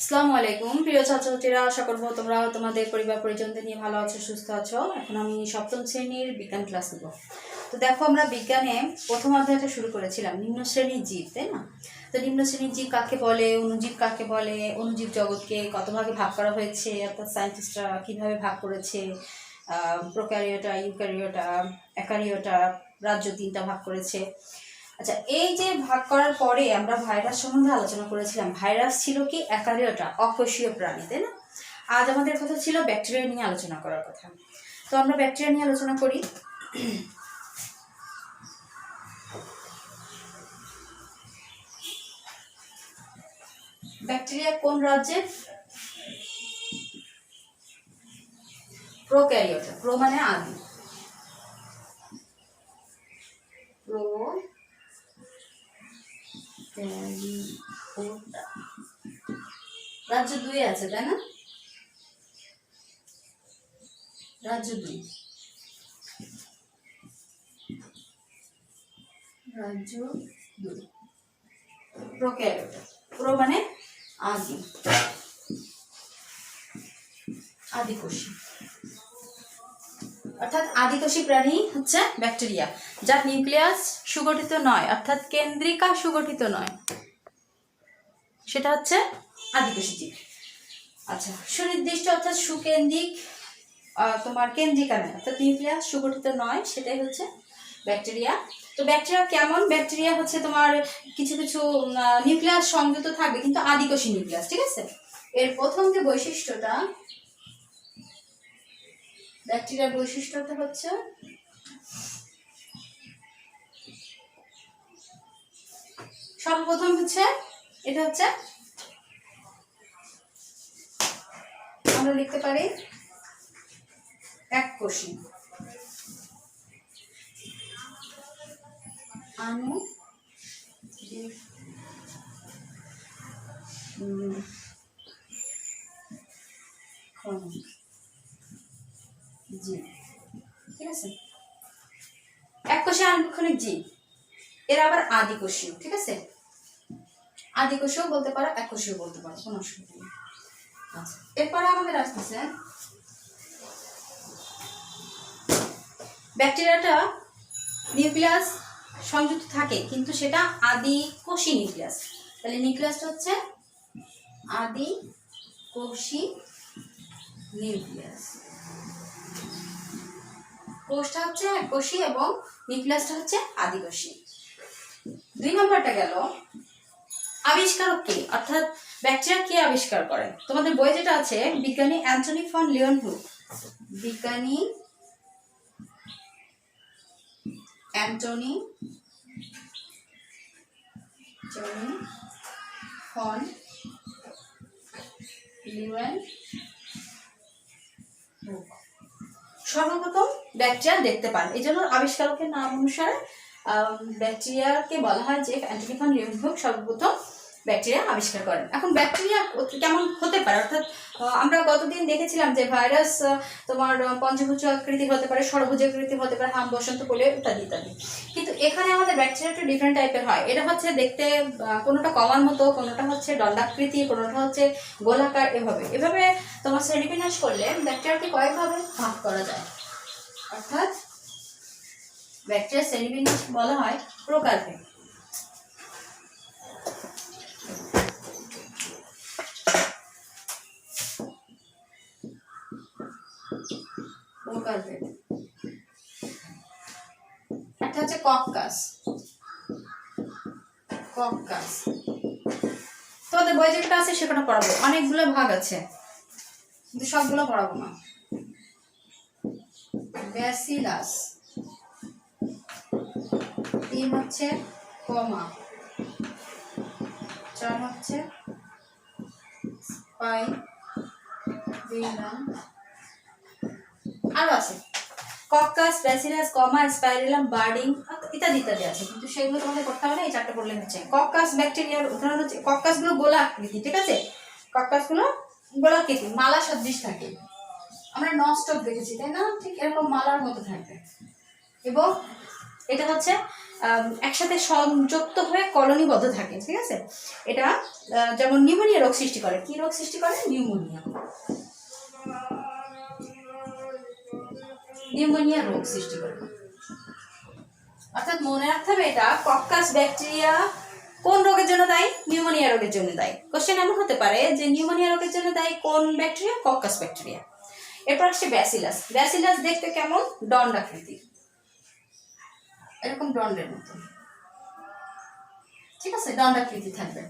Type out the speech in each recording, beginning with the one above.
আসসালামু আলাইকুম প্রিয় ছাত্রছাত্রীরা, আশা করবো তোমরা তোমাদের পরিবার পরিজনদের নিয়ে ভালো আছো, সুস্থ আছো। এখন আমি সপ্তম শ্রেণীর বিজ্ঞান ক্লাস নেব। তো দেখো, আমরা বিজ্ঞানে প্রথম অধ্যায়টা শুরু করেছিলাম নিম্ন শ্রেণীর জীব, তাই না? তো নিম্ন শ্রেণীর জীব কাকে বলে, অণুজীব কাকে বলে, অণুজীব জগৎকে কত ভাগে ভাগ করা হয়েছে, অর্থাৎ সায়েন্টিস্টরা কীভাবে ভাগ করেছে, প্রোক্যারিওটা, ইউক্যারিওটা, অ্যাকারিওটা, রাজ্য 3টা ভাগ করেছে। আচ্ছা, এই যে ভাগ করার পরে আমরা ভাইরাস সম্বন্ধে আলোচনা করেছিলাম। ভাইরাস ছিল কি অ্যাকারিওটা, অকোষীয় প্রাণী, তাই না? আজ আমাদের কথা ছিল ব্যাকটেরিয়া নিয়ে আলোচনা করার কথা। তো আমরা ব্যাকটেরিয়া নিয়ে আলোচনা করি। ব্যাকটেরিয়া কোন রাজ্যের? প্রোক্যারিওটা। প্রো মানে আদি, প্রো রাজ্য 2 আছে, তাই না? রাজ্য 2, রাজ্য 2 প্রোক্যারিওটা। প্রো মানে আদি, আদিকোষী, অর্থাৎ আদিকোষী প্রাণী হচ্ছে ব্যাকটেরিয়া, যার নিউক্লিয়াস সুগঠিত নয়, অর্থাৎ কেন্দ্রিকা সুগঠিত নয়, সেটা হচ্ছে আদিকোষী জীব। আচ্ছা, সুনির্দিষ্ট অর্থাৎ সুকেন্দ্রিক, তোমার কেন্দ্রিকা নয়, অর্থাৎ নিউক্লিয়াস সুগঠিত নয়, সেটাই হচ্ছে ব্যাকটেরিয়া। তো ব্যাকটেরিয়া কেমন? ব্যাকটেরিয়া হচ্ছে তোমার কিছু কিছু নিউক্লিয়াস সংযুক্ত থাকবে, কিন্তু আদিকোষী নিউক্লিয়াস, ঠিক আছে? এর প্রথম যে বৈশিষ্ট্যটা, ব্যাকটেরিয়ার বৈশিষ্ট্যটা হচ্ছে সর্বপ্রথম হচ্ছে এটা হচ্ছে, আমরা লিখতে পারি এককোষী, জীব, ঠিক আছে? এককোষী আণুবীক্ষণিক জীব, এরা আবার আদিকোষীয়, ঠিক আছে? আদিকোষীয় বলতে পারো, এককোষীয় বলতে পারো, কোনো অসুবিধা নেই। আচ্ছা, এরপরে আমাদের আসতেছে ব্যাকটেরিয়াটা নিউক্লিয়াস সংযুক্ত থাকে, কিন্তু সেটা আদিকোষী নিউক্লিয়াস। তাহলে নিউক্লিয়াসটা হচ্ছে আদিকোষী নিউক্লিয়াস। কোষটা হচ্ছে এককোষী এবং নিউক্লিয়াসটা হচ্ছে আদিকোষী। 2 নম্বরটা গেল আবিষ্কারক কে, অর্থাৎ ব্যাকটেরিয়া কে আবিষ্কার করে। তোমাদের বই যেটা আছে, বিজ্ঞানী অ্যান্টনি ফন লিওনহুক, বিজ্ঞানী অ্যান্টনি ফন লিওনহুক সর্বপ্রথম ব্যাকটেরিয়া দেখতে পান। এই জন্য আবিষ্কারকের নাম অনুসারে ব্যাকটেরিয়াকে বলা হয় যে অ্যান্টনি ফন লিওনহুক সর্বপ্রথম ব্যাকটেরিয়া আবিষ্কার করেন। এখন ব্যাকটেরিয়া কেমন হতে পারে, অর্থাৎ আমরা গতদিন দেখেছিলাম যে ভাইরাস তোমার পঞ্চভুজ আকৃতির হতে পারে, ষড়ভুজ আকৃতির হতে পারে, হাম, বসন্ত, পোলিও ইত্যাদি ইত্যাদি। কিন্তু এখানে আমাদের ব্যাকটেরিয়া একটু ডিফারেন্ট টাইপের হয়। এটা হচ্ছে দেখতে কোনোটা কমার মতো, কোনোটা হচ্ছে দণ্ডাকৃতি, কোনোটা হচ্ছে গোলাকার, এভাবে তোমার শ্রেণীবিন্যাস করলে ব্যাকটেরিয়াকে কয়েকভাবে ভাগ করা যায়। অর্থাৎ ব্যাকটেরিয়া শ্রেণীবিন্যাস বলা হয় প্রকারভেদ। প্রকারভেদ একটা হচ্ছে কক্কাস। তোমাদের বই যেটা আছে সেখানে পড়াবো, অনেকগুলো ভাগ আছে কিন্তু সবগুলো পড়াবো না। ব্যাসিলাস, 3 হচ্ছে কমা, 4 হচ্ছে স্পাইরেলাম, আরো আছে কক্কাস, ব্যাসিলাস, কমা, স্পাইরেলাম, বার্ডিং ইত্যাদি ইত্যাদি আছে, কিন্তু সেগুলো তোমাদের করতে হবে না, এই 4টা পড়লে হচ্ছে। কক্কাস ব্যাকটেরিয়ার উদাহরণ হচ্ছে, কক্কাস গুলো গোলাকৃতি, ঠিক আছে? কক্কাস গুলো গোলাকৃতি, মালা সদৃশ থাকে। আমরা নস্টক দেখেছি, তাই না? ঠিক এরকম মালার মতো থাকবে এবং এটা হচ্ছে একসাথে সংযুক্ত হয়ে কলোনিবদ্ধ থাকে, ঠিক আছে। এটা যেমন নিউমোনিয়া রোগ সৃষ্টি করে। কি রোগ সৃষ্টি করে? নিউমোনিয়া রোগ সৃষ্টি করে। অর্থাৎ মনে রাখতে হবে এটা কক্কাস ব্যাকটেরিয়া কোন রোগের জন্য দায়ী? নিউমোনিয়া রোগের জন্য দায়ী। কোশ্চেন এমন হতে পারে যে নিউমোনিয়া রোগের জন্য দায়ী কোন ব্যাকটেরিয়া? Coccus bacteria. এরপর আসছে ব্যাসিলাস। ব্যাসিলাস দেখতে কেমন? দণ্ডাকৃতি, এরকম দণ্ডের মতো, ঠিক আছে, দণ্ডাকৃতি থাকবে।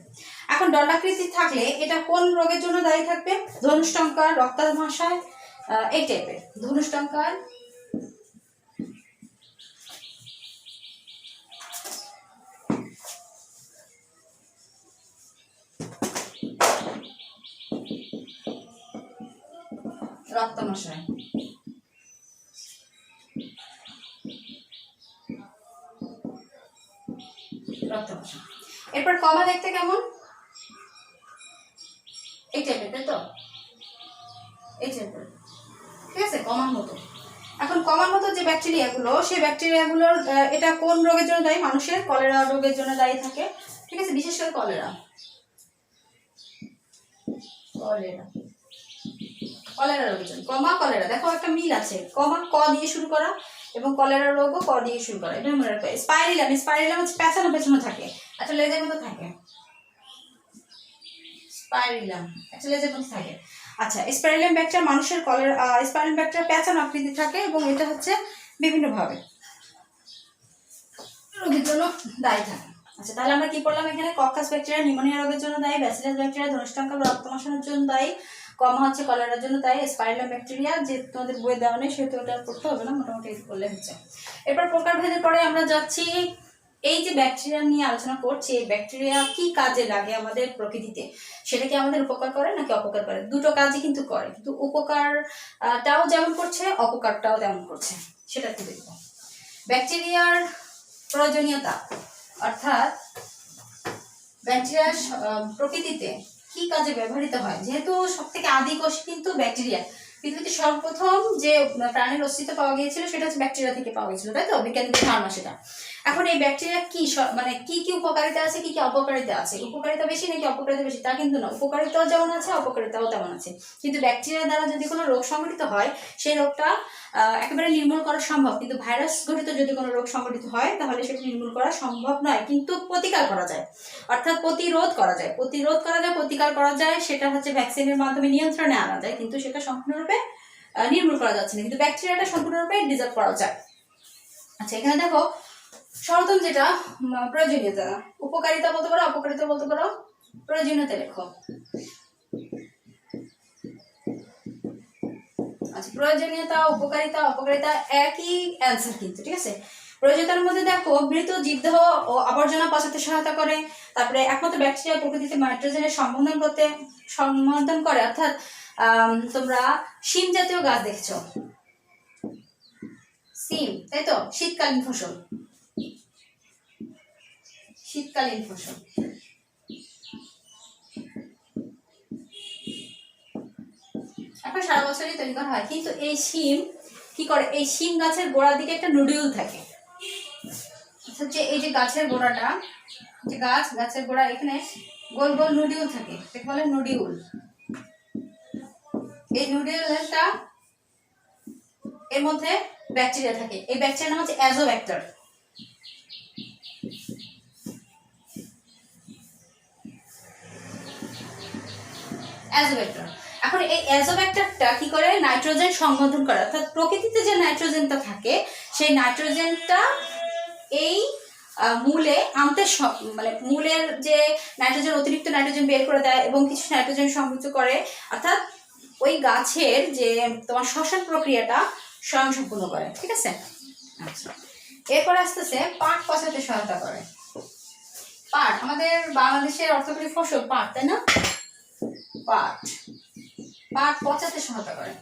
এখন দণ্ডাকৃতি থাকলে এটা কোন রোগের জন্য দায়ী থাকবে? ধনুষ্টঙ্কার, রক্তাল্পমাশয়, এই টাইপের। ধনুষ্টঙ্কার, রক্তাল্পমাশয়, রক্তাল্পমাশয়। এরপর কমা দেখতে কেমন? এই টাইপের, তাই তো, এই টাইপের, ঠিক আছে, কমার মতো। এখন কমার মতো যে ব্যাকটেরিয়াগুলো, সেই ব্যাকটেরিয়াগুলোর এটা কোন রোগের জন্য দায়ী? মানুষের কলেরা রোগের জন্য দায়ী থাকে, ঠিক আছে, বিশেষ করে কলেরা। কলেরা, কলেরা রোগের জন্য। কমা কলেরা, দেখো একটা মিল আছে, কমা ক দিয়ে শুরু করা এবং কলেরা রোগও ক দিয়ে শুরু করা, এটা মনে রাখবে। স্পাইরিলাম, স্পাইরিলাম হচ্ছে পেছানো পেছানো থাকে, একটা লেজের মতো থাকে। স্পাইরিলাম একটা লেজের মতো থাকে। আচ্ছা, স্পাইরিলাম ব্যাকটেরিয়া মানুষের কলেরা, স্পাইরাল ব্যাকটেরিয়া পেঁচানো আকৃতি থাকে এবং এটা হচ্ছে বিভিন্নভাবে রোগের জন্য দায়ী থাকে। আচ্ছা, তাহলে আমরা কি করলাম এখানে? কক্কাস ব্যাকটেরিয়া নিউমোনিয়া রোগের জন্য দায়ী, ব্যাসিলাস ব্যাকটেরিয়া ধনুষ্টঙ্কার রক্তমাশনের জন্য দায়ী, কমা হচ্ছে কলেরার জন্য দায়ী, স্পাইরাল ব্যাকটেরিয়া যে তোমাদের বই দেওয়া নেই সেহেতু ওটা করতে হবে না, মোটামুটি এটা করলে হচ্ছে। এরপর প্রকারভেদের পরে আমরা যাচ্ছি এই যে ব্যাকটেরিয়া নিয়ে আলোচনা করছি, এই ব্যাকটেরিয়া কি কাজে লাগে আমাদের প্রকৃতিতে, সেটা কি আমাদের উপকার করে নাকি অপকার করে? দুটো কাজই কিন্তু করে, কিন্তু উপকারটাও যেমন করছে অপকারটাও তেমন করছে, সেটা একটু দেখব। ব্যাকটেরিয়ার প্রয়োজনীয়তা, অর্থাৎ ব্যাকটেরিয়া প্রকৃতিতে কি কাজে ব্যবহৃত হয়। যেহেতু সব থেকে আদি কোষ কিন্তু ব্যাকটেরিয়া, পৃথিবীতে সর্বপ্রথম যে প্রাণীর অস্তিত্ব পাওয়া গিয়েছিল সেটা হচ্ছে ব্যাকটেরিয়া থেকে পাওয়া গিয়েছিল, তাই তো, বিজ্ঞানীদের ধারণা সেটা। এখন এই ব্যাকটেরিয়া কি মানে কি কি উপকারিতা আছে, কি কি অপকারিতা আছে? উপকারিতা বেশি নাকি অপকারিতা বেশি তা কিন্তু না, উপকারিতাও যেমন আছে অপকারিতাও তেমন আছে। কিন্তু ব্যাকটেরিয়া দ্বারা যদি কোনো রোগ সংঘটিত হয় সেই রোগটা একেবারে নির্মূল করা সম্ভব, কিন্তু ভাইরাস ঘটিত যদি কোনো রোগ সংঘটিত হয় তাহলে সেটা নির্মূল করা সম্ভব নয়, কিন্তু প্রতিকার করা যায়, অর্থাৎ প্রতিরোধ করা যায়, প্রতিকার করা যায়। সেটা হচ্ছে ভ্যাকসিনের মাধ্যমে নিয়ন্ত্রণে আনা যায়, কিন্তু সেটা সম্পূর্ণরূপে নির্মূল করা যাচ্ছে না, কিন্তু ব্যাকটেরিয়াটা সম্পূর্ণরূপে ডিজলভ করা যায়। আচ্ছা, এখানে দেখো সর্বপ্রথম যেটা প্রয়োজনীয়তা, উপকারিতা বলতে পারো, অপকারিতা বলতে পারো, প্রয়োজনীয়তা লেখো। আচ্ছা, প্রয়োজনীয়তা, উপকারিতা, অপকারিতা একই অ্যান্সার কিন্তু, ঠিক আছে। প্রয়োজনীয়তার মধ্যে দেখো মৃত জীবদেহ ও আবর্জনা পচাতে সহায়তা করে, তারপরে একমাত্র ব্যাকটেরিয়া প্রকৃতিতে নাইট্রোজেনের সম্বন্ধন করে, অর্থাৎ তোমরা শিম জাতীয় গাছ দেখছো, সিম, তাই তো, শীতকালীন ফসল, শীতকালীন ফসল। এখন সারা বছরই তৈরি করা হয়, কিন্তু এই শিম কি করে? এই শিম গাছের গোড়ার দিকে একটা নুডিউল থাকে, হচ্ছে এই যে গাছের গোড়াটা, যে গাছের গোড়া, এখানে গোল গোল নুডিউল থাকে, এটাকে বলে নুডিউল। এই নুডিউলটা এর মধ্যে ব্যাকটেরিয়া থাকে, এই ব্যাকটেরিয়ার নাম হচ্ছে অ্যাজোব্যাক্টার। অ্যাজোব্যাক্টার। এখন এই অ্যাজোব্যাক্টারটা কি করে? নাইট্রোজেন সংবন্ধন করে, অর্থাৎ প্রকৃতিতে যে নাইট্রোজেনটা থাকে সেই নাইট্রোজেনটা এই মূলে আনতে, মানে মূলের যে নাইট্রোজেন, অতিরিক্ত নাইট্রোজেন বের করে দেয় এবং কিছু নাইট্রোজেন সমৃদ্ধ করে, অর্থাৎ ওই গাছের যে তোমার শ্বসন প্রক্রিয়াটা স্বয়ংসম্পূর্ণ করে, ঠিক আছে। আচ্ছা, এরপর আসতেছে পাট পচাতে সহায়তা করে। পাট আমাদের বাংলাদেশের অর্থকরী ফসল পাট, তাই না? পাট পচাতে সহায়তা করে।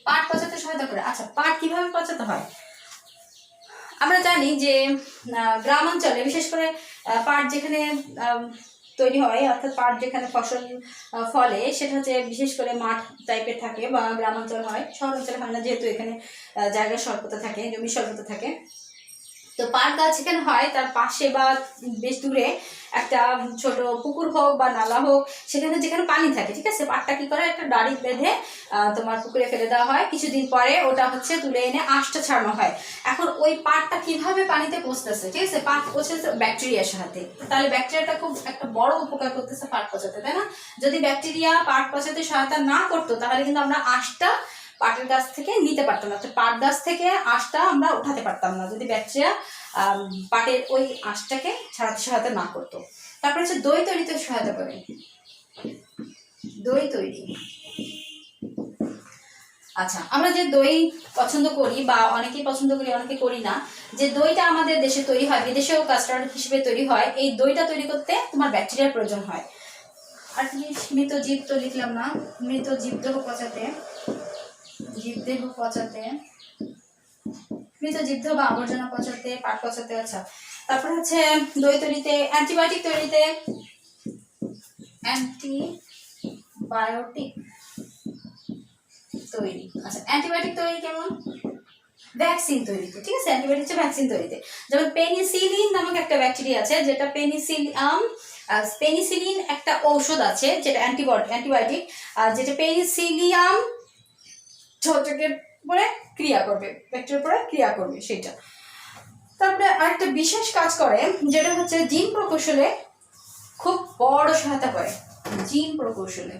পাট পচাতে সহায়তা করে। আচ্ছা, পাট কিভাবে পচাতে হয়? আমরা জানি যে গ্রামাঞ্চলে বিশেষ করে পাট যেখানে তৈরি হয়, অর্থাৎ পাট যেখানে ফসল ফলে সেটা হচ্ছে বিশেষ করে মাঠ টাইপের থাকে বা গ্রামাঞ্চল হয়, শহর অঞ্চলে হয় না, যেহেতু এখানে জায়গার স্বল্পতা থাকে, জমির স্বল্পতা থাকে। তো পাট গাছ এখানে হয়, তার পাশে বা বেশ দূরে একটা ছোট পুকুর হোক বা নালা হোক, সেখানে যেখানে পানি থাকে, ঠিক আছে, পাটটা কি করে একটা ডাড়ি বেঁধে তোমার পুকুরে ফেলে দেওয়া হয়। কিছুদিন পরে ওটা হচ্ছে তুলে এনে আঁশটা ছাড়ানো হয়। এখন ওই পাটটা কিভাবে পানিতে পচতেছে, ঠিক আছে, পাট পচেছে ব্যাকটেরিয়ার সাথে। তাহলে ব্যাকটেরিয়াটা খুব একটা বড় উপকার করতেছে পাট পচাতে, তাই না? যদি ব্যাকটেরিয়া পাট পচাতে সহায়তা না করতো তাহলে কিন্তু আমরা আঁশটা পাটের গাছ থেকে নিতে পারতাম না, পাট গাছ থেকে আঁশটা আমরা উঠাতে পারতাম না যদি ব্যাকটেরিয়া পাটের ওই আঁশটাকে ছাড়াতে সহায়তা না করতো। তারপরে হচ্ছে দই তৈরিতে সহায়তা করে। দই তৈরি, আচ্ছা, আমরা যে দই পছন্দ করি বা অনেকেই পছন্দ করি, অনেকে করি না, যে দইটা আমাদের দেশে তৈরি হয়, বিদেশেও কাস্টার্ড হিসেবে তৈরি হয়, এই দইটা তৈরি করতে তোমার ব্যাকটেরিয়ার প্রয়োজন হয়। আর কি মৃত জীব তো লিখলাম না, মৃত জীবদেহ পচাতে, জীবদেহ পচাতে, মৃত জীবদেহ বা আবর্জনা পচাতে, পাট পচাতে। আচ্ছা, তারপর হচ্ছে দই তৈরিতে, অ্যান্টিবায়োটিক তৈরিতে, অ্যান্টিবায়োটিক তৈরি। আচ্ছা, অ্যান্টিবায়োটিক তৈরি কেমন? ভ্যাকসিন তৈরিতে, ঠিক আছে, অ্যান্টিবায়োটিক হচ্ছে ভ্যাকসিন তৈরিতে। যেমন পেনিসিলিন নামক একটা ব্যাকটেরিয়া আছে, যেটা পেনিসিলিন একটা ঔষধ আছে যেটা অ্যান্টিবায়োটিক, যেটা পেনিসিলিয়াম ছত্রাকের উপরে ক্রিয়া করবে, ব্যাকটেরিয়ার উপরে ক্রিয়া করবে সেটা। তারপরে আরেকটা বিশেষ কাজ করে, যেটা হচ্ছে জিন প্রকৌশলে খুব বড় সহায়তা করে। জিন প্রকৌশলে,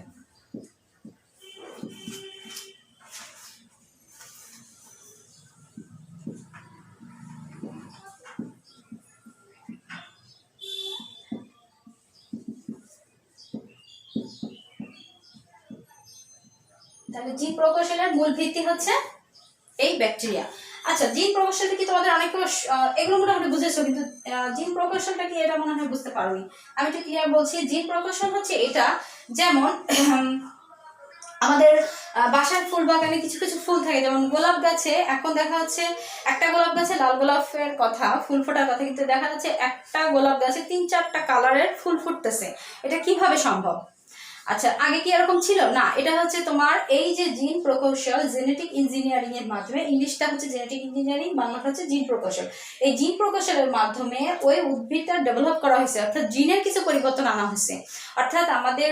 তাহলে জিন প্রকৌশলের মূল ভিত্তি হচ্ছে এই ব্যাকটেরিয়া। আচ্ছা, জিন প্রকৌশলটা কি তোমাদের অনেক এগুলো মোটামুটি বুঝেছো, কিন্তু জিন প্রকৌশলটা কি এটা মনে হয় বুঝতে পারোনি। আমি একটু ক্লিয়ার বলছি, জিন প্রকৌশল হচ্ছে এটা, যেমন আমাদের বাসার ফুল বাগানে কিছু কিছু ফুল থাকে, যেমন গোলাপ গাছে এখন দেখা যাচ্ছে একটা গোলাপ গাছে লাল গোলাপের কথা, ফুল ফোটার কথা, কিন্তু দেখা যাচ্ছে একটা গোলাপ গাছে 3-4টা কালারের ফুল ফুটতেছে। এটা কিভাবে সম্ভব? আচ্ছা, আগে কি এরকম ছিল না? এটা হচ্ছে তোমার এই যে জিন প্রকৌশল, জেনেটিক ইঞ্জিনিয়ারিং এর মাধ্যমে, ইংলিশটা হচ্ছে জেনেটিক ইঞ্জিনিয়ারিং, বাংলাটা হচ্ছে জিন প্রকৌশল। এই জিন প্রকৌশলের মাধ্যমে ওই উদ্ভিদটা ডেভেলপ করা হয়েছে, অর্থাৎ জিনের কিছু পরিবর্তন আনা হয়েছে। অর্থাৎ আমাদের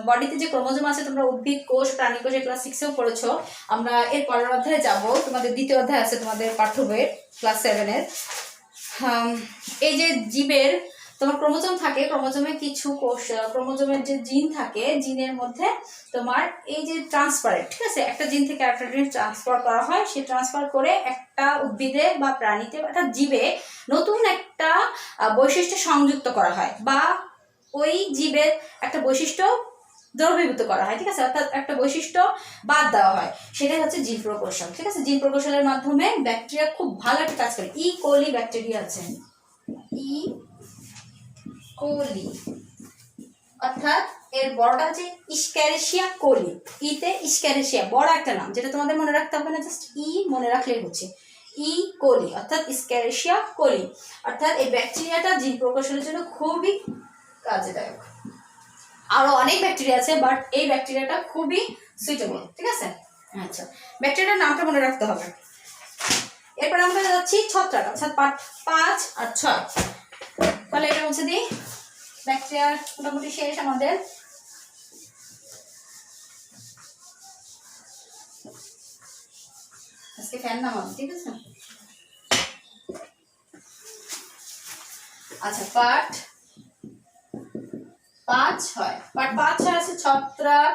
বডিতে যে ক্রোমোজোম আছে, তোমরা উদ্ভিদ কোষ, প্রাণী কোষ ক্লাস 6-এও পড়েছো, আমরা এর পরের অধ্যায়ে যাব, তোমাদের দ্বিতীয় অধ্যায় আছে তোমাদের পাঠ্য বইয়ের ক্লাস 7-এর। এই যে জীবের তোমার ক্রোমোজোম থাকে, ক্রোমোজোমে কিছু কোষ, ক্রোমোজোমের যে জিন থাকে, জিনের মধ্যে তোমার এই যে ট্রান্সফারের, ঠিক আছে, একটা জিন থেকে আরেকটা জিন ট্রান্সফার করা হয়, সেই ট্রান্সফার করে একটা উদ্ভিদে বা প্রাণীতে বা একটা জীবে নতুন একটা বৈশিষ্ট্য সংযুক্ত করা হয়, বা ওই জীবের একটা বৈশিষ্ট্য দ্রবীভূত করা হয়, ঠিক আছে, অর্থাৎ একটা বৈশিষ্ট্য বাদ দেওয়া হয়, সেটাই হচ্ছে জিন প্রকৌশল, ঠিক আছে। জিন প্রকৌশলের মাধ্যমে ব্যাকটেরিয়া খুব ভালো একটা কাজ করে। ই কোলি ব্যাকটেরিয়া আছে, ই কোলি, অর্থাৎ এর বড়টা হচ্ছে ইস্ক্যারেশিয়া কোলি, ইতে ইস্ক্যারেশিয়া বড় একটা নাম, যেটা তোমাদের মনে রাখতে হবে না, জাস্ট ই মনে রাখলেই হচ্ছে। ই কোলি অর্থাৎ ইস্ক্যারেশিয়া কোলি, অর্থাৎ এই ব্যাকটেরিয়াটা জিন প্রকৌশলের জন্য খুবই কাজেদায়ক। আরো অনেক ব্যাকটেরিয়া আছে, বাট এই ব্যাকটেরিয়াটা খুবই সুইটেবল, ঠিক আছে। আচ্ছা, ব্যাকটেরিয়ার নামটা মনে রাখতে হবে। এরপর আমরা যাচ্ছি ছত্রাক, অর্থাৎ 5 আর 6। তাহলে এটা হচ্ছে দি ব্যাকটেরিয়া মোটামুটি শেষ আমাদের। আজকে ফ্যান নামাবো, ঠিক আছে। আচ্ছা, পার্ট 5-6, পার্ট 5-6 আছে ছত্রাক,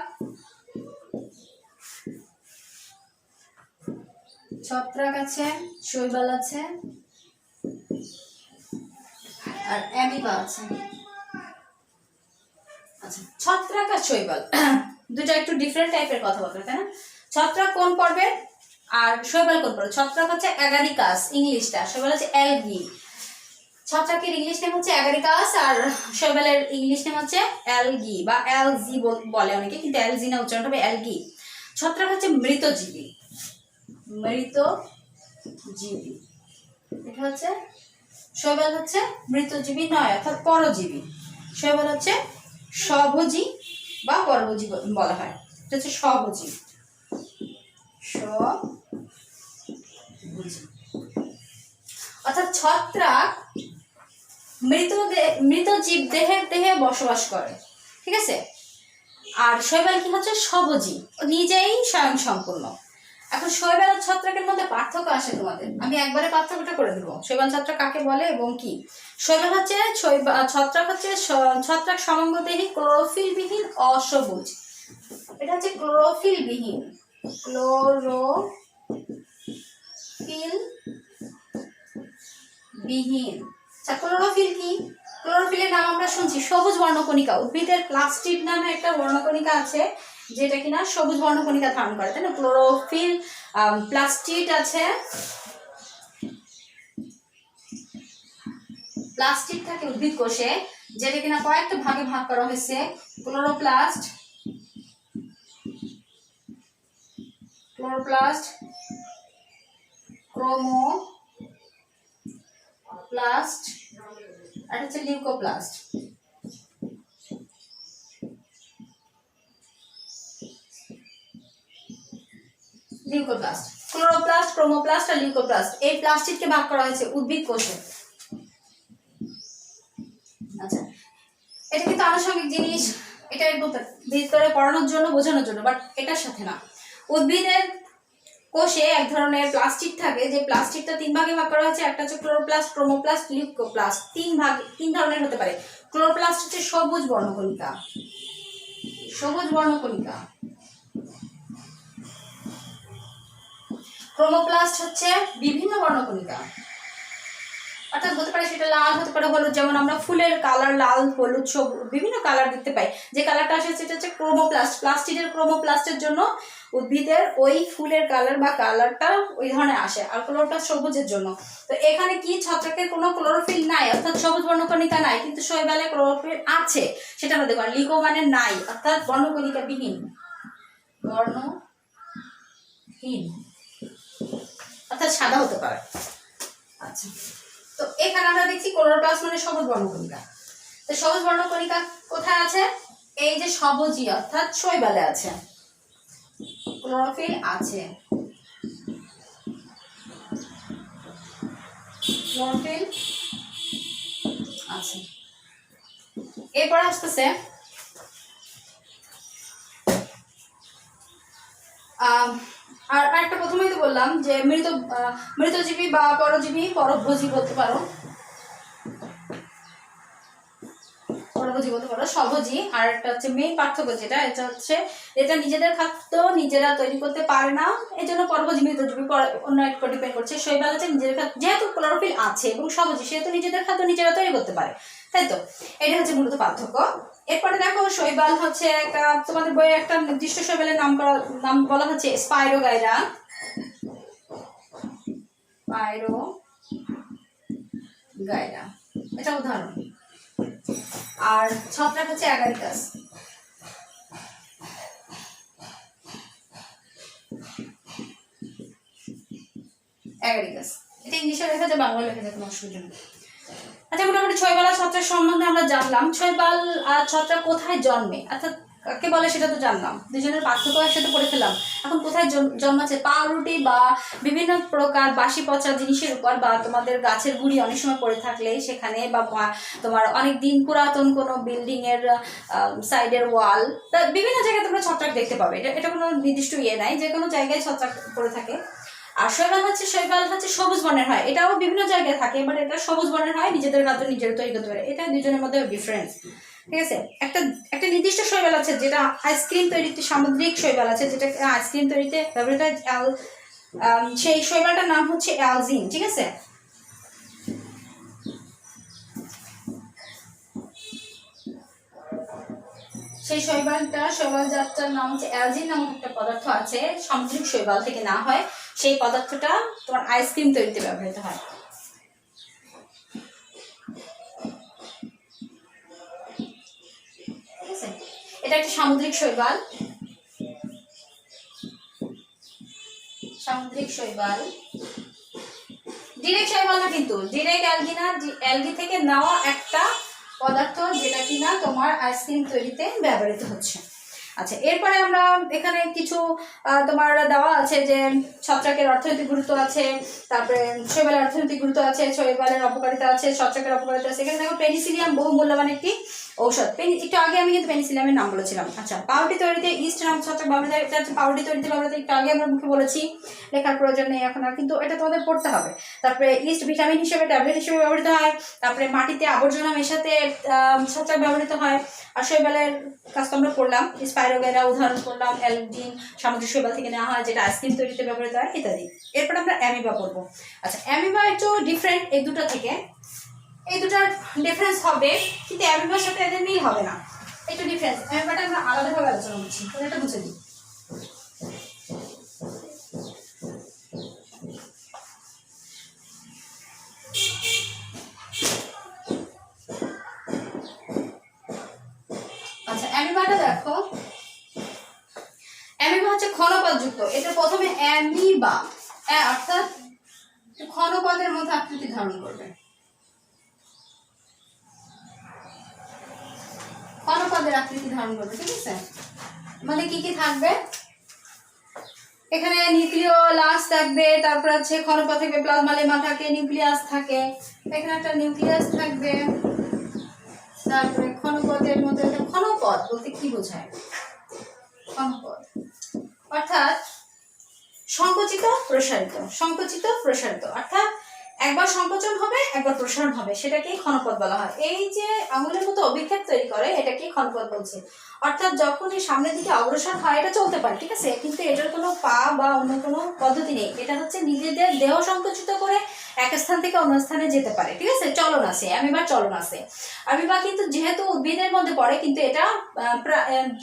ছত্রাক আছে, শৈবাল আছে, আর অ্যামিবা আছে। আচ্ছা, ছত্রাক আর শৈবাল দুটো একটু ডিফারেন্ট টাইপের কথাবার্তা, তাই না? ছত্রাক কোন পর্বে আর শৈবাল কোন পর্বে? ছত্রাক হচ্ছে অ্যাগারিকাস ইংলিশটা, শৈবাল হচ্ছে অ্যালগি। ছত্রাকের ইংলিশ নেম হচ্ছে অ্যাগারিকাস, আর শৈবালের ইংলিশ নেম হচ্ছে অ্যালগি বা অ্যালজি বলে অনেকে, কিন্তু অ্যালজি না, উচ্চারণ হবে অ্যালগি। ছত্রাক হচ্ছে মৃতজীবী, মৃতজীবী, এটা হচ্ছে। শৈবাল হচ্ছে মৃতজীবী নয়, অর্থাৎ পরজীবী। শৈবাল হচ্ছে স্বভোজী বা পরভোজী বলা হয়। এটা হচ্ছে স্বভোজী, স্বভোজী অর্থাৎ ছত্রাক মৃত জীব দেহে বসবাস করে, ঠিক আছে। আর শৈবাল কি হচ্ছে স্বভোজী, নিজেই স্বয়ং সম্পূর্ণ। এখন শৈবাল আর ছত্রাকের মধ্যে পার্থক্য আসে তোমাদের, আমি একবারে পার্থক্যটা করে দেবো। শৈবাল ছত্রাক কাকে বলে এবং কি? শৈবাল হচ্ছে ছত্রাক হচ্ছে ছত্রাক সমঙ্গদেহী ক্লোরোফিলবিহীন অসবুজ। এটা হচ্ছে ক্লোরোফিলবিহীন, ক্লোরোফিলবিহীন। আচ্ছা, ক্লোরোফিল কি? ক্লোরোফিলের নাম আমরা শুনছি সবুজ বর্ণকণিকা। উদ্ভিদের প্লাস্টিড নামে একটা বর্ণকণিকা আছে যেটা কিনা সবুজ বর্ণকণিকা ধারণ করে, তাই না? ক্লোরোফিল প্লাস্টিড আছে, প্লাস্টিড থাকে উদ্ভিদ কোষে, যেটা কিনা কয়েকটা ভাগে ভাগ করা হয়েছে। ক্লোরোপ্লাস্ট, ক্রোমোপ্লাস্ট আর হচ্ছে লিউকোপ্লাস্ট। লিউকোপ্লাস্ট, ক্লোরোপ্লাস্ট, ক্রোমোপ্লাস্ট আর লিউকোপ্লাস্ট, এই প্লাস্টিডকে ভাগ করা হয়েছে উদ্ভিদ কোষে। আচ্ছা, এটা কিন্তু আনুষঙ্গিক জিনিস, এটা ভিতরে পড়ানোর জন্য, বোঝানোর জন্য, বাট এটার সাথে না। উদ্ভিদের কোষে এক ধরনের প্লাস্টিক থাকে, যে প্লাস্টিকটা তিন ভাগে ভাগ করা হয়েছে। একটা হচ্ছে ক্লোরোপ্লাস্ট, ক্রোমোপ্লাস্ট, লিউকোপ্লাস্ট। তিন ধরনের হতে পারে। ক্লোরোপ্লাস্ট হচ্ছে সবুজ বর্ণকণিকা, সবুজ বর্ণকণিকা। ক্রোমোপ্লাস্ট হচ্ছে বিভিন্ন বর্ণকণিকা, অর্থাৎ হতে পারে সেটা লাল, হতে পারে হলুদ। যেমন আমরা ফুলের কালার লাল, হলুদ, সবুজ বিভিন্ন কালার দেখতে পাই। যে কালারটা আসে সেটা হচ্ছে ক্রোমোপ্লাস্ট। প্লাস্টিডের ক্রোমোপ্লাস্টের জন্য উদ্ভিদের ওই ফুলের কালার বা কালারটা ওই ধরনের আসে। আর ক্লোরোপ্লাস্ট সবুজের জন্য। তো এখানে কি ছত্রাকের কোনো ক্লোরোফিল নাই, অর্থাৎ সবুজ বর্ণকণিকা নাই, কিন্তু শৈবালে ক্লোরোফিল আছে, সেটা আমরা দেখব। লিগো মানে নাই, অর্থাৎ বর্ণকণিকা বিহীন, বর্ণহীন, অর্থাৎ সাদা হতে পারে। আচ্ছা, তো এখানে আমরা দেখছি ক্লোরোপ্লাস্ট মানে সবুজ বর্ণকণিকা। তো সবুজ বর্ণকণিকা কোথায় আছে? এই যে স্বভোজী অর্থাৎ শৈবালে আছে, ক্লোরোফিল আছে, ক্লোরোফিল আছে। এরপরে আসতেছে আর একটা, প্রথমেই তো বললাম যে মৃতজীবী বা পরজীবী, পরভোজী বলতে পারো, পরভোজী বলতে পারো, স্বভোজী। আর একটা হচ্ছে মেইন পার্থক্য যেটা, এটা হচ্ছে এটা নিজেদের খাদ্য নিজেরা তৈরি করতে পারে না, এই জন্য পরভোজী। মৃতজীবী অন্য একটা ডিপেন্ড করছে। শৈবাল হচ্ছে নিজেদের খাদ্য, যেহেতু ক্লোরোফিল আছে এবং স্বভোজী, সেহেতু নিজেদের খাদ্য নিজেরা তৈরি করতে পারে, তাই তো? এটা হচ্ছে মূলত পার্থক্য। এরপরে দেখো, শৈবাল হচ্ছে একটা, তোমাদের বইয়ে একটা নির্দিষ্ট শৈবালের নাম বলা হচ্ছে স্পাইরোগাইরা, স্পাইরোগাইরা, এটা উদাহরণ। আর ছত্রাক হচ্ছে অ্যাগারিকাস, অ্যাগারিকাস। এটা ইংলিশে লেখা যায়, বাংলা লেখা যায়, কোনো অসুবিধা নেই। আচ্ছা, মোটামুটি শৈবাল আর ছত্রাক সম্বন্ধে আমরা জানলাম। শৈবাল আর ছত্রাক কোথায় জন্মে, অর্থাৎ কাকে বলে সেটা তো জানলাম, দুজনের পার্থক্য একসাথে পড়ে ফেলাম। এখন কোথায় জন্মাচ্ছে? পাউরুটি বা বিভিন্ন প্রকার বাসি পচা জিনিসের উপর, বা তোমাদের গাছের গুঁড়ি অনেক সময় পড়ে থাকলে সেখানে, বা তোমার অনেক দিন পুরাতন কোনো বিল্ডিং এর সাইডের ওয়াল, বিভিন্ন জায়গায় তোমরা ছত্রাক দেখতে পাবে। এটা কোনো নির্দিষ্ট ইয়ে নাই, যে কোনো জায়গায় ছত্রাক পড়ে থাকে। আর শৈবাল হচ্ছে সবুজ বর্ণের হয়, এটাও বিভিন্ন জায়গায় থাকে, বাট এটা সবুজ বর্ণের হয়, নিজেদের খাদ্য নিজেরা তৈরি করতে পারে। এটা দুজনের মধ্যে ডিফারেন্স, ঠিক আছে। একটা নির্দিষ্ট শৈবাল আছে যেটা আইসক্রিম তৈরিতে, সামুদ্রিক শৈবাল আছে যেটা আইসক্রিম তৈরিতে ব্যবহৃত হয়। সেই শৈবালটার নাম হচ্ছে অ্যালজিন, ঠিক আছে। সেই শৈবাল জাতটার নাম হচ্ছে অ্যালজিন নামক একটা পদার্থ আছে, সামুদ্রিক শৈবাল থেকে না হয়। সেই পদার্থটা তোমার আইসক্রিম তৈরিতে ব্যবহৃত হয়। ঠিক আছে, এটা একটা সামুদ্রিক শৈবাল, ডিরেক্ট শৈবাল না, কিন্তু ডিরেক্ট অ্যালগি না, অ্যালগি থেকে নেওয়া একটা পদার্থ যেটা কিনা তোমার আইসক্রিম তৈরিতে ব্যবহৃত হচ্ছে। আচ্ছা, এরপরে আমরা এখানে কিছু তোমার দেওয়া আছে যে ছত্রাকের অর্থনৈতিক গুরুত্ব আছে, তারপরে শৈবালের অর্থনৈতিক গুরুত্ব আছে, শৈবালের অপকারিতা আছে, ছত্রাকের অপকারিতা আছে। এখানে দেখো পেনিসিলিয়াম বহু মূল্যবান একটি ঔষধ। একটু আগে আমি কিন্তু পেনিসিলিয়ামের নাম বলেছিলাম। আচ্ছা, পাউরুটি তৈরিতে ইস্ট নাম ছত্রাক ব্যবহৃত, এটা হচ্ছে পাউরুটি তৈরিতে ব্যবহৃত, একটু আগে আমরা মুখে বলেছি, লেখার প্রয়োজন নেই এখন আর, কিন্তু এটা তোমাদের পড়তে হবে। তারপরে ইস্ট ভিটামিন হিসেবে, ট্যাবলেট হিসেবে ব্যবহৃত হয়। তারপরে মাটিতে আবর্জনা মেশাতে ছত্রাক ব্যবহৃত হয়। আর শৈবালের কাজ তো আমরা পড়লাম, স্পাইরোগেরা উদাহরণ করলাম, অ্যালগিন সামুদ্রিক শৈবাল থেকে নেওয়া হয়, যেটা আইসক্রিম তৈরিতে ব্যবহৃত হয় ইত্যাদি। এরপর আমরা অ্যামিবা পড়বো। আচ্ছা, অ্যামিবা একটু ডিফারেন্ট এই দুটো থেকে, এই দুটার ডিফারেন্স হবে, কিন্তু অ্যামিবার সাথে এদের মিল হবে না, একটু ডিফারেন্স। অ্যামিবাটা আমরা আলাদাভাবে আলোচনা করছি, এটা বুঝে দিই। আচ্ছা, অ্যামিবাটা দেখো, অ্যামিবা হচ্ছে ক্ষণপদযুক্ত। এটা প্রথমে অ্যামিবা অর্থাৎ ক্ষণপদের মতো আকৃতি ধারণ করবে, ক্ষণপদের আকৃতি ধারণ করবে, ঠিক আছে? মানে কি কি থাকবে এখানে? নিউক্লিওলাস থাকবে, তারপর হচ্ছে ক্ষণপদ থাকবে, প্লাজমা লেমা থাকে, নিউক্লিয়াস থাকে, এখানে একটা নিউক্লিয়াস থাকবে। তারপরে ক্ষণপদের মধ্যে, ক্ষণপদ বলতে কি বোঝায়? ক্ষণপদ অর্থাৎ সংকুচিত প্রসারিত, সংকুচিত প্রসারিত, অর্থাৎ একবার সংকোচন হবে একবার প্রসারণ হবে, সেটাকেই ক্ষণপদ বলা হয়। এই যে আঙুলের মতো অভিক্ষেপ তৈরি করে, এটাকেই ক্ষণপদ বলছে। অর্থাৎ যখন এই সামনের দিকে অগ্রসর হয় এটা চলতে পারে, ঠিক আছে, কিন্তু এটার কোনো পা বা অন্য কোনো পদ্ধতি নেই। এটা হচ্ছে নিজেদের দেহ সংকুচিত করে এক স্থান থেকে অন্য স্থানে যেতে পারে, ঠিক আছে, চলন আছে, অ্যামিবার চলন আছে। অ্যামিবা কিন্তু যেহেতু উদ্ভিদের মধ্যে পড়ে, কিন্তু এটা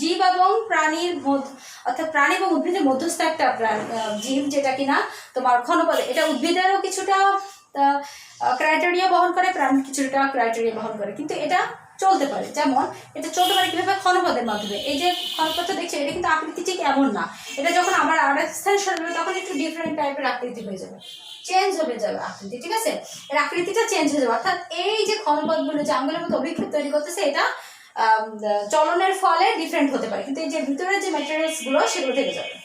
জীব এবং প্রাণীর মধ্যে, অর্থাৎ প্রাণী এবং উদ্ভিদের মধ্যস্থ একটা জীব, যেটা কিনা তোমার ক্ষণপদে, এটা উদ্ভিদেরও কিছুটা ক্রাইটেরিয়া বহন করে, প্রাণীর কিছুটা ক্রাইটেরিয়া বহন করে, কিন্তু এটা চলতে পারে। যেমন এটা চলতে পারে কিভাবে? ক্ষণপদের মাধ্যমে। এই যে ক্ষণপদটা দেখছো, এটা কিন্তু আকৃতি ঠিক এমন না, এটা যখন আবার আরেক স্থানে সরবে তখন একটু ডিফারেন্ট টাইপের আকৃতি হয়ে যাবে, চেঞ্জ হয়ে যাবে আকৃতি, ঠিক আছে, এর আকৃতিটা চেঞ্জ হয়ে যাবে। অর্থাৎ এই যে ক্ষণপদগুলো যে আঙ্গুলের মতো অভিক্ষেপ তৈরি করতেছে, এটা চলনের ফলে ডিফারেন্ট হতে পারে, কিন্তু এই যে ভিতরের যে ম্যাটেরিয়ালস গুলো সেগুলো থেকে যাবে।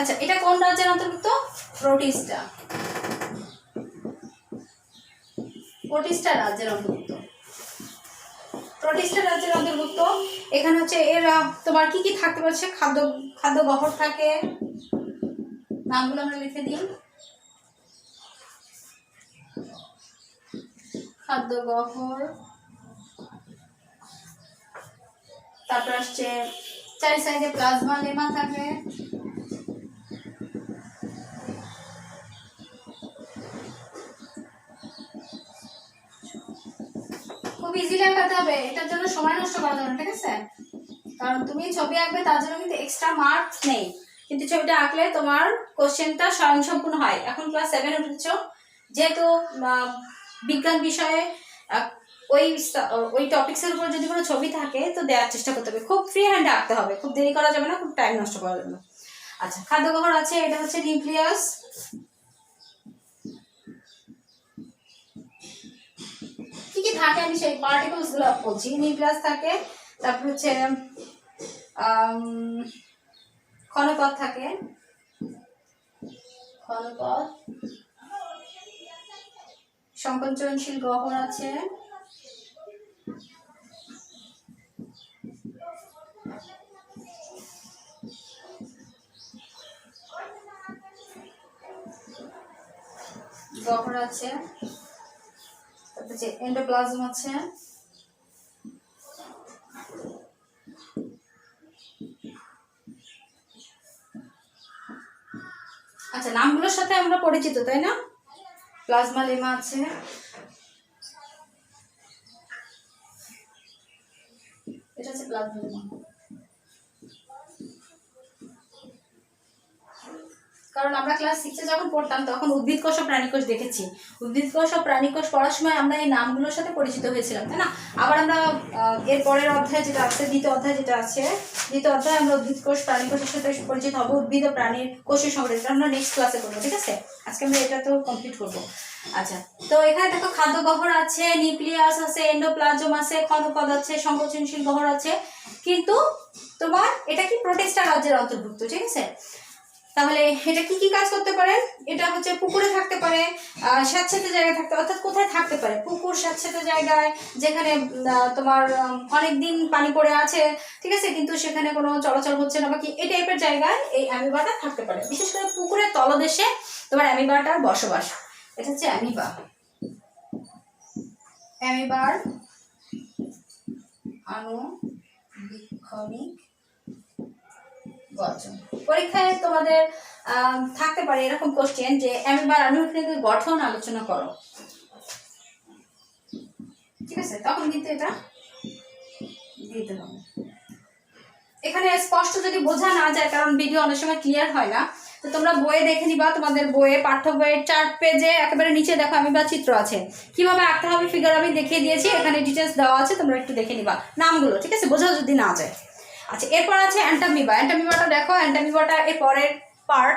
আচ্ছা, এটা কোন রাজ্যের অন্তর্ভুক্ত? প্রোটিস্টা, প্রোটিস্টা রাজ্যের অন্তর্ভুক্ত, প্রোটিস্টা রাজ্যের অন্তর্ভুক্ত। এখানে হচ্ছে এর তোমার কি কি থাকতে পারছে? খাদ্য গহ্বর থাকে, নামগুলো আমরা লিখে দিই। খাদ্য গহ্বর, তারপর আসছে চারি সাইডে প্লাজমা লেমা থাকে, খুব ইজিলি আঁকাতে হবে, এটার জন্য সময় নষ্ট করা যাবে না, ঠিক আছে? কারণ তুমি ছবি আঁকবে, তার জন্য কিন্তু এক্সট্রা মার্কস নেই, কিন্তু ছবিটা আঁকলে তোমার কোশ্চেনটা স্বয়ংসম্পূর্ণ হয়। এখন ক্লাস 7 উঠেছ, যেহেতু বিজ্ঞান বিষয়ে ওই টপিক্সের উপর যদি কোনো ছবি থাকে তো দেওয়ার চেষ্টা করতে হবে, খুব ফ্রি হ্যান্ডে আঁকতে হবে, খুব দেরি করা যাবে না, খুব টাইম নষ্ট করা যাবে না। আচ্ছা, খাদ্যগহ্বর আছে, এটা হচ্ছে নিউক্লিয়াস, কি কি থাকে আমি সেই পার্টিকলস গুলো বলছি। নিউক্লিয়াস থাকে, তারপর হচ্ছে ক্ষণপদ থাকে, ক্ষণপদ, সংকোচনশীল গহ্বর আছে, গহ্বর আছে, তারপর যে এন্ডোপ্লাজম আছে, আচ্ছা, নামগুলোর সাথে আমরা পরিচিত, তাই না? প্লাজমা লেমা আছে, এটা হচ্ছে প্লাজমা লেমা। কারণ আমরা ক্লাস 6-এ যখন পড়তাম তখন উদ্ভিদ কোষ ও প্রাণীকোষ দেখেছি। উদ্ভিদ কোষ ও প্রাণীকোষ পড়ার সময় আমরা এই নামগুলোর সাথে পরিচিত হয়েছিলাম, তাই না? আবার আমরা এর পরের অধ্যায় যেটা আছে, দ্বিতীয় অধ্যায় যেটা আছে, দ্বিতীয় অধ্যায়ে আমরা উদ্ভিদ কোষ প্রাণীকোষের সাথে পরিচিত হবো, উদ্ভিদ ও প্রাণীর কোষের সংগঠন, এটা আমরা নেক্সট ক্লাসে করবো, ঠিক আছে? আজকে আমরা এটা তো কমপ্লিট করবো। আচ্ছা, তো এখানে দেখো খাদ্য গহ্বর আছে, নিউক্লিয়াস আছে, এন্ডোপ্লাজম আছে, ক্ষণপদ আছে, সংকোচনশীল গহ্বর আছে, কিন্তু তোমার এটা কি প্রোটিস্টা রাজ্যের অন্তর্ভুক্ত, ঠিক আছে? তাহলে এটা কি কি কাজ করতে পারে? এটা হচ্ছে পুকুরে থাকতে পারে, স্যাঁতসেঁতে জায়গায় থাকতে, অর্থাৎ কোথায় থাকতে পারে? পুকুর, স্যাঁতসেঁতে জায়গায়, যেখানে তোমার অনেক দিন পানি পড়ে আছে, ঠিক আছে, কিন্তু সেখানে কোনো চলাচল হচ্ছে না বা কি, এই টাইপের জায়গায় এই অ্যামিবাটা থাকতে পারে। বিশেষ করে পুকুরের তলদেশে তোমার অ্যামিবাটার বসবাস। এটা হচ্ছে অ্যামিবা, অ্যামিবার আণুবীক্ষণিক গঠন। পরীক্ষায় তোমাদের থাকতে পারে এরকম কোশ্চেন যে অ্যামিবার আণুবীক্ষণিক গঠন আলোচনা করো, ঠিক আছে? তখন কিন্তু এটা দিতে হবে। এখানে স্পষ্ট যদি বোঝা না যায়, কারণ ভিডিও অনেক সময় ক্লিয়ার হয় না, তো তোমরা বইয়ে দেখে নিবা, তোমাদের বইয়ে পাঠ্য বইয়ের 4 পেজে একেবারে নিচে দেখো অ্যামিবা চিত্র আছে, কিভাবে আঁকতে হবে ফিগার আমি দেখিয়ে দিয়েছি, এখানে ডিটেলস দেওয়া আছে, তোমরা একটু দেখে নিবা নামগুলো, ঠিক আছে, বোঝা যদি না যায়। আচ্ছা, এরপর আছে অ্যান্টামিবা। অ্যান্টামিবাটা দেখো, অ্যান্টামিবাটা এর পরের পার্ট,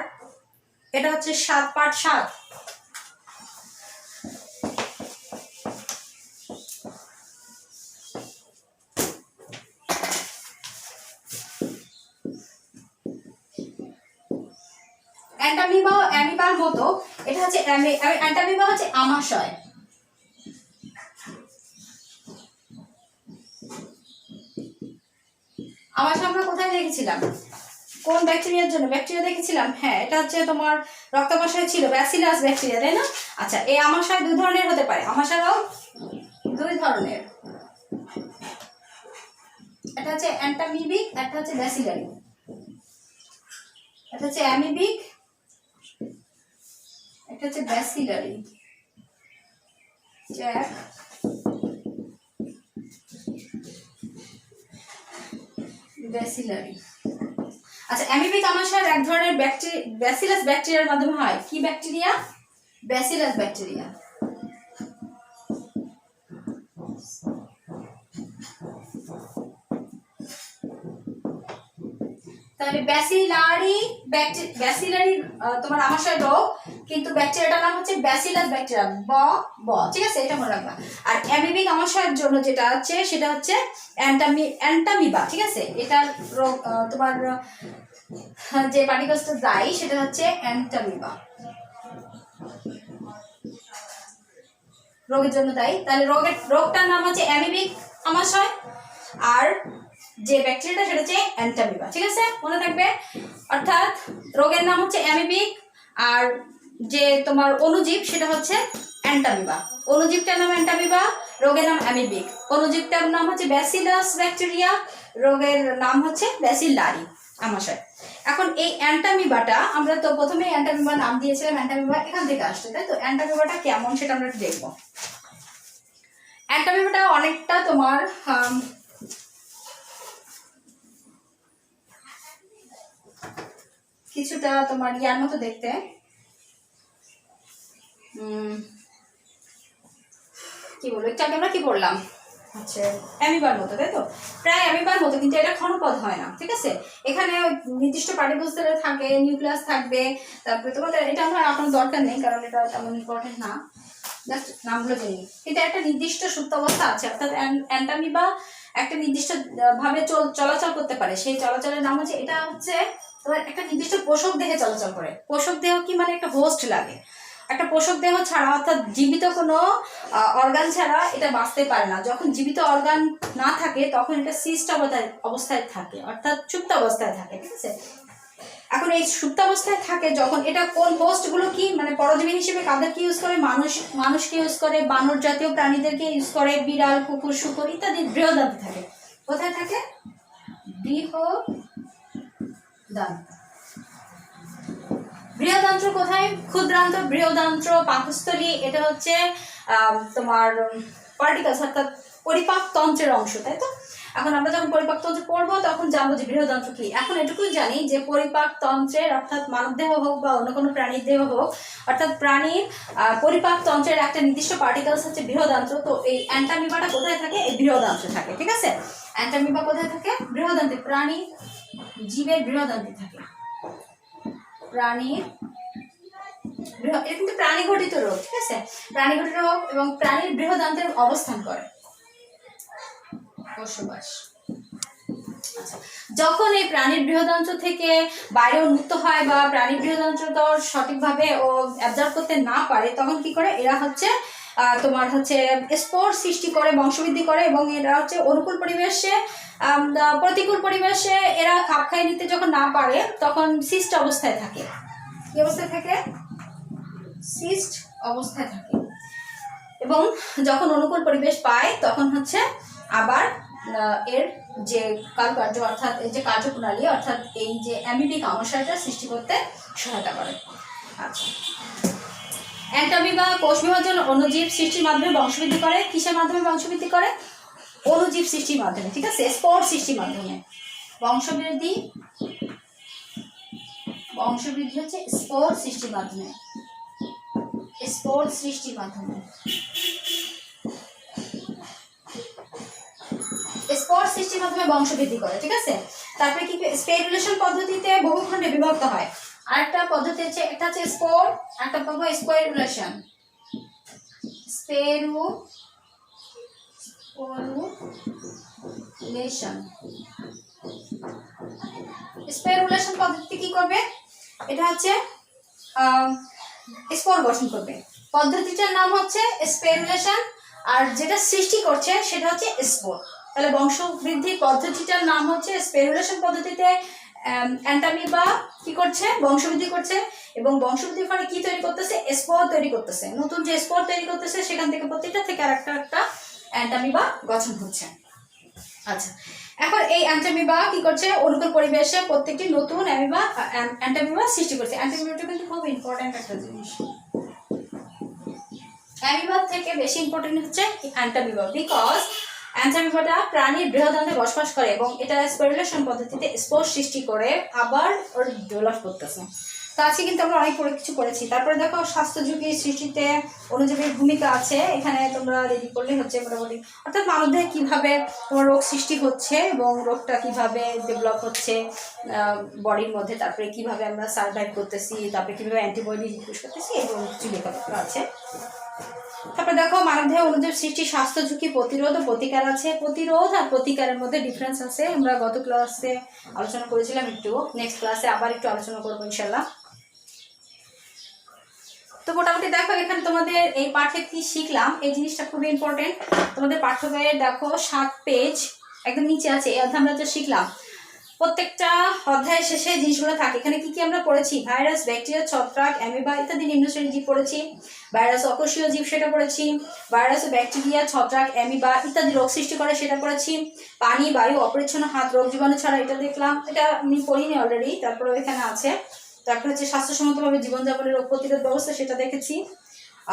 এটা হচ্ছে 7 পার্ট 7। অ্যান্টামিবা অ্যামিবার মতো, এটা হচ্ছে অ্যান্টামিবা হচ্ছে আমাশয়। আমাশয় আমরা কোথায় দেখেছিলাম? কোন ব্যাকটেরিয়ার জন্য ব্যাকটেরিয়া দেখেছিলাম? হ্যাঁ, এটা হচ্ছে তোমার রক্তামাশয় ছিল, ব্যাসিলাস ব্যাকটেরিয়া, তাই না? আচ্ছা, এই আমাশয় 2 ধরনের হতে পারে, আমাশয়ও 2 ধরনের, এটা হচ্ছে অ্যান্টামিবিক, একটা হচ্ছে ব্যাসিলারি। এটা হচ্ছে অ্যামিবিক, এটা হচ্ছে ব্যাসিলারি। ব্যাসিলারি। আচ্ছা, অ্যামিবিক আমাশয় এক ধরনের ব্যাসিলাস ব্যাকটেরিয়ার মাধ্যমে হয়। কি ব্যাকটেরিয়া? Bacillus bacteria. তাহলে ব্যাসিলারি তোমার আমাশয় রোগ, কিন্তু ব্যাকটেরিয়াটার নাম হচ্ছে ব্যাসিলাস ব্যাকটেরিয়া, ঠিক আছে, এটা মনে রাখবা। আর অ্যামিবিক আমাশয়ের জন্য যেটা আছে সেটা হচ্ছে অ্যান্টামিবা, ঠিক আছে? এটার রোগ তোমার যে পার্টিকেলসটা দায়ী সেটা হচ্ছে অ্যান্টামিবা, রোগের জন্য দায়ী। তাহলে রোগটার নাম হচ্ছে অ্যামিবিক আমাশয়, আর যে ব্যাকটেরিয়াটা সেটা হচ্ছে অ্যান্টামিবা, ঠিক আছে, মনে থাকবে। অর্থাৎ রোগের নাম হচ্ছে অ্যামিবিক, আর যে তোমার অণুজীব সেটা হচ্ছে অ্যান্টামিবা। অণুজীবটার নাম অ্যান্টামিবা, রোগের নাম অ্যামিবিক। অণুজীবটার নাম হচ্ছে ব্যাসিলাস ব্যাকটেরিয়া, রোগের নাম হচ্ছে ব্যাসিলারি আমাশয়। এখন এই অ্যান্টামিবাটা আমরা তো প্রথমে অ্যান্টামিবা নাম দিয়েছিলাম, অ্যান্টামিবা এখান থেকে আসছে, তাই তো? অ্যান্টামিবাটা কেমন সেটা আমরা একটু দেখবো। অ্যান্টামিবাটা অনেকটা তোমার কিছুটা তোমার ইয়ার মতো দেখতে, কি বলবো, একটু আগে আমরা কি বললাম, আচ্ছা, অ্যামিবার মতো, তাই তো? প্রায় অ্যামিবার মতো, কিন্তু এটা ক্ষণপদ হয় না, ঠিক আছে? এখানে নির্দিষ্ট পার্টিকেলস থাকে, নিউক্লিয়াস থাকবে, তারপরে তোমাদের এটা আমার আপনার দরকার নেই, কারণ এটা তেমন ইম্পর্টেন্ট না, জাস্ট নামগুলো জেনে। কিন্তু একটা নির্দিষ্ট সুপ্তাবস্থা আছে, অর্থাৎ অ্যান্টামিবা একটা নির্দিষ্ট ভাবে চলাচল করতে পারে, সেই চলাচলের নাম হচ্ছে, এটা হচ্ছে তোমার একটা নির্দিষ্ট পোষক দেহে চলাচল করে। পোষক দেহ কি মানে? একটা হোস্ট লাগে, একটা পোষক দেহ ছাড়া, অর্থাৎ জীবিত কোনো অর্গান ছাড়া এটা বাঁচতে পারে না। যখন জীবিত অর্গান না থাকে তখন এটা সিস্ট অবস্থায় থাকে, অর্থাৎ সুপ্ত অবস্থায় থাকে, ঠিক আছে? এখন এই সুপ্ত অবস্থায় থাকে যখন, এটা কোন হোস্টগুলো কি মানে পরজীবী হিসেবে কাদেরকে ইউজ করে? মানুষকে ইউজ করে, বানর জাতীয় প্রাণীদেরকে ইউজ করে, বিড়াল, কুকুর, শুকর ইত্যাদি বৃহদান্তে থাকে। কোথায় থাকে? বৃহদান্ত্র কোথায়? ক্ষুদ্রান্ত্র, বৃহদান্ত্র, পাকস্থলী, এটা হচ্ছে তোমার পার্টিকেলস, অর্থাৎ পরিপাক তন্ত্রের অংশ, তাই তো? এখন আমরা যখন পরিপাক তন্ত্র পড়বো তখন জানবো যে বৃহদান্ত্র কি। এখন এটুকুই জানি যে পরিপাক তন্ত্রের অর্থাৎ মানব দেহ হোক বা অন্য কোনো প্রাণীর দেহ হোক, অর্থাৎ প্রাণীর পরিপাক তন্ত্রের একটা নির্দিষ্ট পার্টিকেলস হচ্ছে বৃহদান্ত্র। তো এই অ্যান্টামিবাটা কোথায় থাকে? এই বৃহদান্ত্রে থাকে, ঠিক আছে। অ্যান্টামিবা কোথায় থাকে? বৃহদান্ত্রে, প্রাণী জীবের বৃহদান্ত্রে থাকে। প্রাণীর এটা কিন্তু প্রাণী ঘটিত রোগ, ঠিক আছে, প্রাণী ঘটিত রোগ এবং প্রাণীর বৃহদান্ত্রে অবস্থান করে বসবাস। আচ্ছা, যখন এই প্রাণীর বৃহদান্ত্র থেকে বাইরে উন্মুক্ত হয় বা প্রাণীর বৃহদান্ত্র তো সঠিকভাবে ও অ্যাবজর্ব করতে না পারে, তখন কি করে এরা হচ্ছে তোমার হচ্ছে স্পোর সৃষ্টি করে, বংশবৃদ্ধি করে এবং এরা হচ্ছে অনুকূল পরিবেশে প্রতিকূল পরিবেশে এরা খাপ খাইয়ে নিতে যখন না পারে তখন সিস্ট অবস্থায় থাকে। কি অবস্থায় থাকে? সিস্ট অবস্থায় থাকে। এবং যখন অনুকূল পরিবেশ পায় তখন হচ্ছে আবার এর যে কারুকার্য অর্থাৎ এই যে কার্যপ্রণালী অর্থাৎ এই যে অ্যামিবিক আমাশয়টা সৃষ্টি করতে সহায়তা করে। আচ্ছা, অ্যান্টামিবা কোষ বিভাজন অণুজীব সৃষ্টির মাধ্যমে বংশবৃদ্ধি করে। কিসের মাধ্যমে বংশবৃদ্ধি করে? অণুজীব সৃষ্টির মাধ্যমে, ঠিক আছে, স্পোর সৃষ্টির মাধ্যমে। বংশবৃদ্ধি হচ্ছে স্পোর সৃষ্টির মাধ্যমে, স্পোর সৃষ্টির মাধ্যমে। স্পোর সৃষ্টির মাধ্যমে বংশবৃদ্ধি করে, ঠিক আছে। তারপরে কি স্পেরুলেশন পদ্ধতিতে বহুখণ্ডে বিভক্ত হয়। আরেকটা পদ্ধতি হচ্ছে, একটা হচ্ছে স্পোর, একটা পাবো স্পেরুলেশন। স্পেরুলেশন পদ্ধতি কি করবে? এটা হচ্ছে স্পোর গঠন করবে। পদ্ধতিটার নাম হচ্ছে স্পেরুলেশন, আর যেটা সৃষ্টি করছে সেটা হচ্ছে স্পোর। তাহলে বংশবৃদ্ধির পদ্ধতিটার নাম হচ্ছে স্পেরুলেশন পদ্ধতিতে অ্যান্টামিবা কি করছে? বংশবৃদ্ধি করছে এবং বংশবৃদ্ধির ফলে কি তৈরি করতেছে? স্পোর তৈরি করতেছে। নতুন যে স্পোর তৈরি করতেছে সেখান থেকে প্রত্যেকটা থেকে আরেকটা অ্যান্টামিবা গঠন হচ্ছে। আচ্ছা, এখন এই অ্যান্টামিবা কি করছে? অনুকূল পরিবেশে প্রত্যেকটি নতুন অ্যান্টামিবা সৃষ্টি করছে। অ্যান্টামিবাটা কিন্তু খুব ইম্পর্টেন্ট একটা জিনিস। অ্যামিবার থেকে বেশি ইম্পর্টেন্ট হচ্ছে অ্যান্টামিবা, বিকজ অ্যান্টামিবাটা প্রাণীর বৃহদান্ত্রে বসবাস করে এবং এটা স্পেরুলেশন পদ্ধতিতে স্পোর সৃষ্টি করে আবার ওর ডেভেলপ করতেছে। তো আজকে কিন্তু আমরা অনেক কিছু করেছি। তারপরে দেখো স্বাস্থ্য ঝুঁকি সৃষ্টিতে অণুজীবের ভূমিকা আছে, এখানে তোমরা রেডি করলে হচ্ছে মোটামুটি, অর্থাৎ মানবদেহে কীভাবে তোমার রোগ সৃষ্টি হচ্ছে এবং রোগটা কীভাবে ডেভেলপ হচ্ছে বডির মধ্যে, তারপরে কীভাবে আমরা সার্ভাইভ করতেছি, তারপরে কীভাবে অ্যান্টিবডি ইউজ করতেছি, এবং কিছু লেখাপড়া আছে। তারপরে দেখো মানবদেহে অণুজীব সৃষ্টি স্বাস্থ্য ঝুঁকি প্রতিরোধ ও প্রতিকার আছে। প্রতিরোধ আর প্রতিকারের মধ্যে ডিফারেন্স আছে, আমরা গত ক্লাসে আলোচনা করেছিলাম, একটু নেক্সট ক্লাসে আবার একটু আলোচনা করবো ইনশাল্লাহ। তো মোটামুটি দেখো এখানে তোমাদের এই পাঠে কি শিখলাম, এই জিনিসটা খুবই ইম্পর্টেন্ট। তোমাদের পাঠ্য বইয়ে দেখো 7 পেজ একদম নিচে আছে, এই অধ্যায় আমরা যা শিখলাম প্রত্যেকটা অধ্যায়ের শেষে জিনিসগুলো থাকে। এখানে কি কি আমরা পড়েছি? ভাইরাস, ব্যাকটেরিয়া, ছত্রাক, অ্যামিবা ইত্যাদি নিম্ন শ্রেণীর জীব পড়েছি। ভাইরাস অকোষীয় জীব সেটা পড়েছি। ভাইরাস, ব্যাকটেরিয়া, ছত্রাক, অ্যামিবা ইত্যাদি রোগ সৃষ্টি করে সেটা পড়েছি। পানি, বায়ু, অপরিচ্ছন্ন হাত, রোগ জীবাণু ছাড়া এটা দেখলাম, এটা আমি পড়িনি অলরেডি, তারপরে এখানে আছে। তারপরে হচ্ছে স্বাস্থ্যসম্মতভাবে জীবনযাপনের রোগ প্রতিরোধ ব্যবস্থা, সেটা দেখেছি।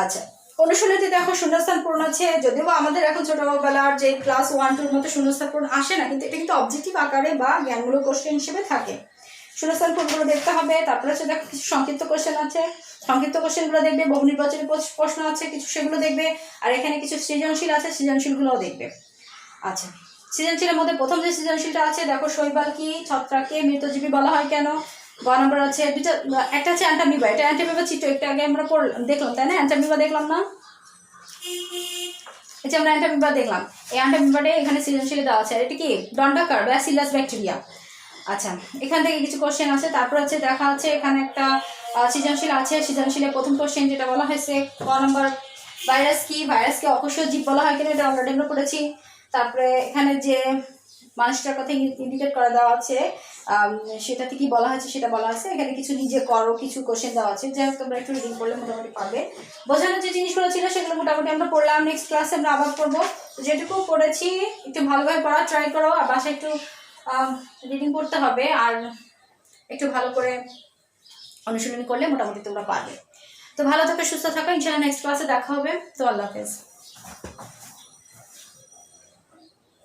আচ্ছা, অনুশীলনীতে দেখো শূন্যস্থান পূরণ আছে, যদিও আমাদের এখন ছোটবেলার যে ক্লাস 1-2 মতো শূন্যস্থান পূরণ আসে না, কিন্তু এটা কিন্তু অবজেক্টিভ আকারে বা জ্ঞানমূলক কোশ্চেন হিসেবে থাকে। শূন্যস্থান পূরণগুলো দেখতে হবে। তারপরে হচ্ছে দেখো কিছু সংক্ষিপ্ত কোশ্চেন আছে, সংক্ষিপ্ত কোশ্চেনগুলো দেখবে। বহু নির্বাচনী প্রশ্ন আছে কিছু, সেগুলো দেখবে। আর এখানে কিছু সৃজনশীল আছে, সৃজনশীলগুলোও দেখবে। আচ্ছা, সৃজনশীলের মধ্যে প্রথম যে সৃজনশীলটা আছে দেখো, শৈবাল কি, ছত্রাককে মৃতজীবী বলা হয় কেন। 1 নম্বর আছে দুটো, একটা হচ্ছে অ্যান্টামিবা, এটা অ্যান্টামিবা চিত্র একটু আগে আমরা দেখলাম, তাই না? অ্যান্টামিবা দেখলাম না, এই যে আমরা অ্যান্টামিবা দেখলাম, এই অ্যান্টামিবাটা এখানে সৃজনশীলে দেওয়া আছে। আর এটা কি? ডন্ডাকার ব্যাসিলাস ব্যাকটেরিয়া। আচ্ছা, এখান থেকে কিছু কোশ্চেন আছে। তারপর হচ্ছে দেখা আছে এখানে একটা সৃজনশীল আছে, সৃজনশীলের প্রথম কোশ্চেন যেটা বলা হয়েছে 1 নম্বর, ভাইরাস কি, ভাইরাসকে অকোষীয় জীব বলা হয় কেন, এটা অলরেডি আমরা পড়েছি। তারপরে এখানে যে মানুষটার কথা ইন্ডিকেট করে দেওয়া আছে, সেটাতে কি বলা হয়েছে সেটা বলা আছে। এখানে কিছু নিজে করো কিছু কোশ্চেন দেওয়া আছে, যাই হোক তোমরা একটু রিডিং করলে মোটামুটি পারবে। বোঝানোর যে জিনিসগুলো ছিল সেগুলো মোটামুটি আমরা পড়লাম। নেক্সট ক্লাসে আমরা আবার পড়বো। যেটুকু পড়েছি একটু ভালোভাবে পড়ার ট্রাই করো, আর বাসায় একটু রিডিং করতে হবে, আর একটু ভালো করে অনুশীলন করলে মোটামুটি তোমরা পারবে। তো ভালো থাকো, সুস্থ থাকো, ইনশাআল্লাহ নেক্সট ক্লাসে দেখা হবে। তো আল্লাহ হাফেজ।